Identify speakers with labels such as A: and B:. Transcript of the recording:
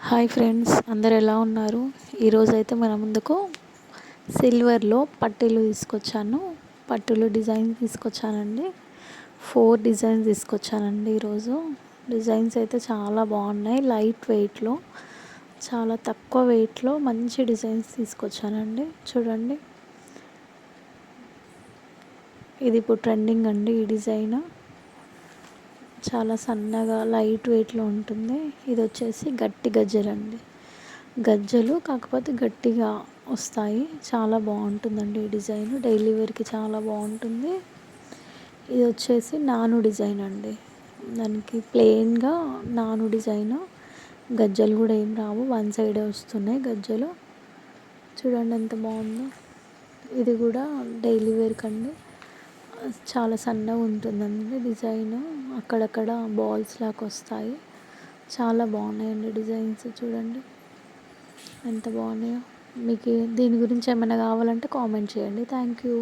A: Hi friends, అందరు ఎలా ఉన్నారు? ఈరోజైతే మన ముందుకు సిల్వర్లో పట్టీలు తీసుకొచ్చాను. పట్టులు డిజైన్ తీసుకొచ్చానండి. 4 డిజైన్స్ తీసుకొచ్చానండి ఈరోజు. డిజైన్స్ అయితే చాలా బాగున్నాయి. లైట్ వెయిట్లో, చాలా తక్కువ వెయిట్లో మంచి డిజైన్స్ తీసుకొచ్చానండి. చూడండి, ఇది ఇప్పుడు ట్రెండింగ్ అండి. ఈ డిజైన్ చాలా సన్నగా లైట్ వెయిట్లో ఉంటుంది. ఇది వచ్చేసి గట్టి గజ్జలండి. గజ్జలు కాకపోతే గట్టిగా వస్తాయి. చాలా బాగుంటుందండి ఈ డిజైన్. డైలీ వేర్కి చాలా బాగుంటుంది. ఇది వచ్చేసి నాను డిజైన్ అండి. దానికి ప్లెయిన్గా నాను డిజైన్. గజ్జలు కూడా ఏం రావు, వన్ సైడే వస్తున్నాయి గజ్జలు. చూడండి ఎంత బాగుందో. ఇది కూడా డైలీ వేర్కి అండి. చాలా సన్నగా ఉంటుందండి డిజైన్. అక్కడక్కడ బాల్స్ లాగా వస్తాయి. చాలా బాగున్నాయండి డిజైన్స్. చూడండి ఎంత బాగున్నాయో. మీకు దీని గురించి ఏమైనా కావాలంటే కామెంట్ చేయండి. Thank you.